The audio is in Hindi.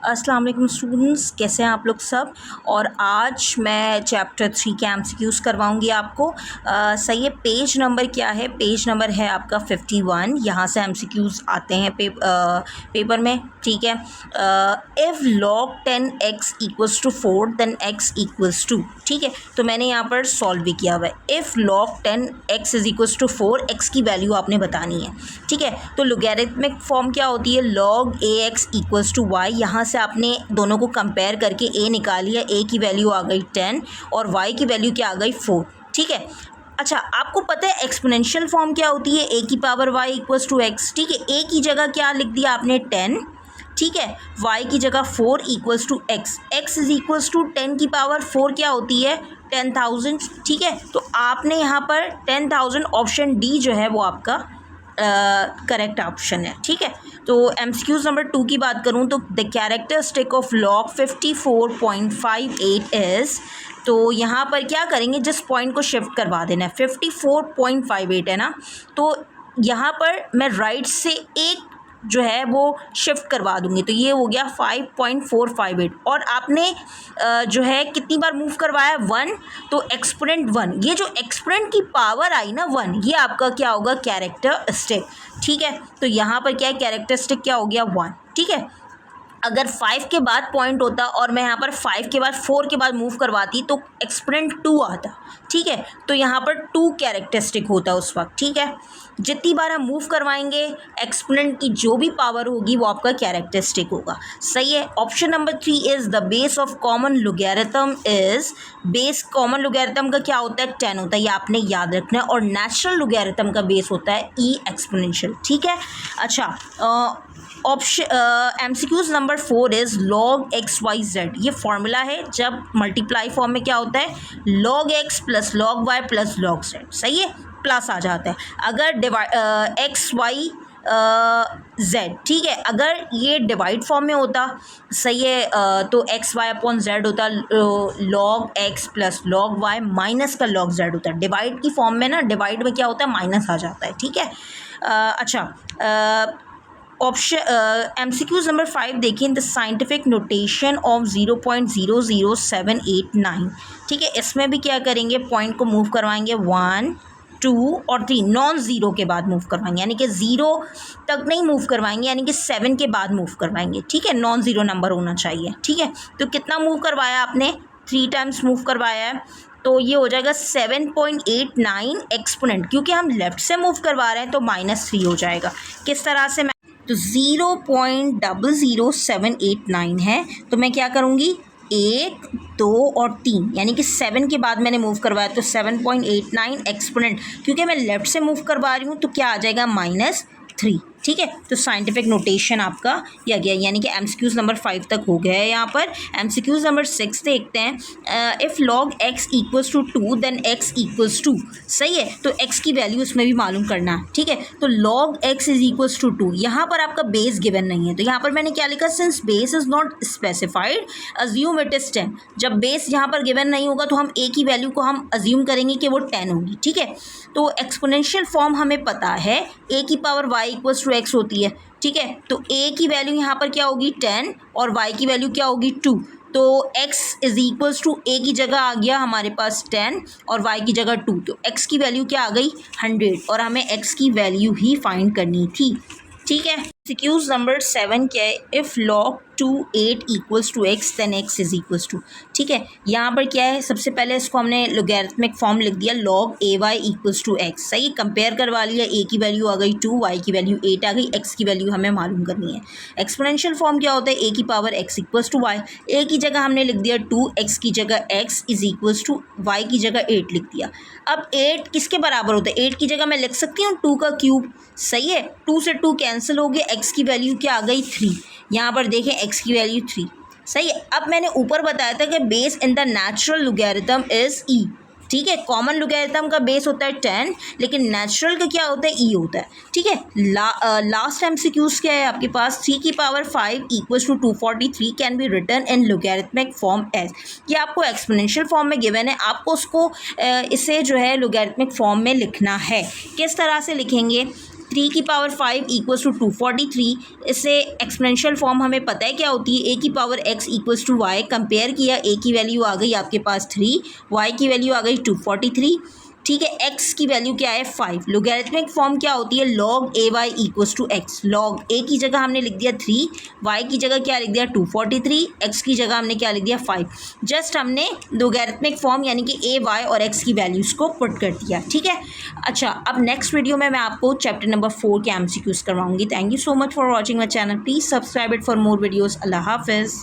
अस्सलाम वालेकुम स्टूडेंट्स, कैसे हैं आप लोग सब। और आज मैं चैप्टर 3 के एमसीक्यूज़ करवाऊंगी आपको। सही है। पेज नंबर क्या है? पेज नंबर है आपका 51। यहाँ से एमसीक्यूज़ आते हैं पेपर में। ठीक है। If log 10x equals to 4 then x equals to. ठीक है, तो मैंने यहाँ पर सॉल्व भी किया हुआ है। If log 10x is equals to 4, x की वैल्यू आपने बतानी है। ठीक है, तो लोगैरिथमिक फॉर्म क्या होती है? log ax equals to y। यहाँ से आपने दोनों को कंपेयर करके a निकाली है। a की वैल्यू आ गई 10 और y की वैल्यू क्या आ गई 4। ठीक है। अच्छा, आपको पता है एक्सपोनेंशियल फॉर्म क्या होती है? a की power y equals to x। ठीक है, a की जगह क्या लिख दिया आपने 10। ठीक है, y की जगह 4 equals to x। x is equals to 10 की पावर 4 क्या होती है? 10,000। ठीक है, तो आपने यहाँ पर 10,000 ऑप्शन डी जो है वो आपका करेक्ट ऑप्शन है। ठीक है, तो एमसीक्यूज नंबर 2 की बात करूँ तो the characteristic of log 54.58 is. तो यहाँ पर क्या करेंगे, जिस पॉइंट को शिफ्ट करवा देना है। 54.58 है ना, तो यहाँ पर मैं राइट से एक जो है वो शिफ्ट करवा दूंगी, तो ये हो गया 5.458। और आपने जो है कितनी बार मूव करवाया? 1। तो एक्सपोनेंट 1, ये जो एक्सपोनेंट की पावर आई ना 1, ये आपका क्या होगा? कैरेक्टरिस्टिक। ठीक है, तो यहाँ पर क्या है? कैरेक्टरिस्टिक क्या हो गया? 1। ठीक है, अगर 5 के बाद पॉइंट होता और मैं यहाँ पर 5 के बाद 4 के बाद मूव करवाती तो एक्सपोनेंट 2 आता। ठीक है, तो यहाँ पर 2 कैरेक्टरिस्टिक होता उस वक्त। ठीक है, जितनी बार हम मूव करवाएंगे एक्सपोनेंट की जो भी पावर होगी वो आपका कैरेक्टरिस्टिक होगा। सही है। Option number 3 is the base of common logarithm is. Base common logarithm का क्या होता है? 10 होता है, ये आपने याद रखना है। और नेचुरल लोगैरिथम का बेस होता है ई एक्सपोनेंशियल। ठीक है। अच्छा, option MCQs number 4 is log xyz। ये फॉर्मूला है, जब मल्टीप्लाई फॉर्म में क्या होता है? log x plus log y plus log z। सही है, प्लस आ जाता है। अगर एक्स वाई z, ठीक है, अगर ये डिवाइड फॉर्म में होता, सही है, तो एक्स वाई अपॉन जेड होता, log x plus log y minus का log z होता है। डिवाइड की फॉर्म में ना, डिवाइड में क्या होता है? माइनस आ जाता है। ठीक है। अच्छा, ऑप्शन एमसीक्यूज नंबर 5 देखिए। The scientific notation of 0.00789। ठीक है, इसमें भी क्या करेंगे? पॉइंट को मूव करवाएंगे 1, 2 और 3 नॉन ज़ीरो के बाद मूव करवाएंगे, यानी कि 0 तक नहीं मूव करवाएंगे, यानी कि 7 के बाद मूव करवाएंगे। ठीक है, नॉन ज़ीरो नंबर होना चाहिए। ठीक है, तो कितना मूव करवाया आपने? 3 टाइम्स मूव करवाया है, तो ये हो जाएगा 7.89 एक्सपोनेंट। क्योंकि हम लेफ़्ट से मूव करवा रहे हैं तो -3 हो जाएगा। किस तरह से? मैं तो 0.00789 है, तो मैं क्या करूँगी? 1, 2 और 3, यानी कि 7 के बाद मैंने मूव करवाया तो 7.89 एक्सपोनेंट। क्योंकि मैं लेफ़्ट से मूव करवा रही हूँ तो क्या आ जाएगा? -3। ठीक है, तो साइंटिफिक नोटेशन आपका ये आ गया, यानी कि एमसीक्यूज़ नंबर 5 तक हो गया है। यहाँ पर एमसीक्यूज़ नंबर 6 देखते हैं। If log x equals to 2 then x equals to. सही है, तो x की वैल्यू इसमें भी मालूम करना है। ठीक है, तो log x is equals to 2। यहाँ पर आपका बेस गिवन नहीं है, तो यहाँ पर मैंने क्या लिखा? Since base is not specified assume it is 10। जब बेस यहाँ पर गिवन नहीं होगा तो हम a की वैल्यू को हम अज्यूम करेंगे कि वो 10 होगी। ठीक है, तो एक्सपोनेंशियल फॉर्म हमें पता है a की power y equals to x होती है। ठीक है, तो a की वैल्यू यहाँ पर क्या होगी? 10 और y की वैल्यू क्या होगी? 2। तो x is equals to a की जगह आ गया हमारे पास 10 और y की जगह 2, तो x की वैल्यू क्या आ गई? 100। और हमें x की वैल्यू ही फाइंड करनी थी। ठीक है, एमसीक्यूज नंबर 7 क्या है? If log 8 equals to x then x is equals to. ठीक है, यहाँ पर क्या है? सबसे पहले इसको हमने लोगैरिथमिक फॉर्म लिख दिया, log ay equals to x। सही, कंपेयर करवा लिया, a की वैल्यू आ गई 2, y की वैल्यू 8 आ गई, x की वैल्यू हमें मालूम करनी है। एक्सपोनेंशियल फॉर्म क्या होता है? a की power x equals to y। a की जगह हमने लिख दिया 2, x की जगह x is equals to y की जगह 8 लिख दिया। अब 8 किसके बराबर होता है? 8 की जगह मैं लिख सकती हूँ 2 का क्यूब। सही है, 2 से 2 कैंसिल हो गया, x की वैल्यू क्या आ गई? 3। यहाँ पर देखें x की वैल्यू 3। सही है, अब मैंने ऊपर बताया था कि base in the natural logarithm is e। ठीक है, कॉमन लोगैरिथम का बेस होता है 10, लेकिन नेचुरल का क्या होता है? e होता है। ठीक है, लास्ट एमसीक्यूज क्या है आपके पास? 3 की power 5 equals to 243 can be written in logarithmic form as. ये आपको एक्सपोनेंशियल फॉर्म में गिवन है, आपको उसको इसे जो है लोगैरिथमिक फॉर्म में लिखना है। किस तरह से लिखेंगे? 3 की पावर 5 इक्वल्स टू 243। इससे एक्सपोनेंशियल फॉर्म हमें पता है क्या होती है, a की power x equals to y। Compare किया, a की वैल्यू आ गई आपके पास 3, y की वैल्यू आ गई 243। ठीक है, x की वैल्यू क्या है 5। लोगैरिथमिक फॉर्म क्या होती है, log ay equals to x। log a की जगह हमने लिख दिया 3, y की जगह क्या लिख दिया 243, x की जगह हमने क्या लिख दिया 5। जस्ट हमने लोगैरिथमिक फॉर्म यानी कि a y और x की वैल्यूज़ को पुट कर दिया। ठीक है, अच्छा अब नेक्स्ट वीडियो में मैं आपको चैप्टर नंबर 4 के MCQs करवाऊंगी। Thank you so much for watching my channel. Please subscribe it for more videos. अल्लाह हाफिज़।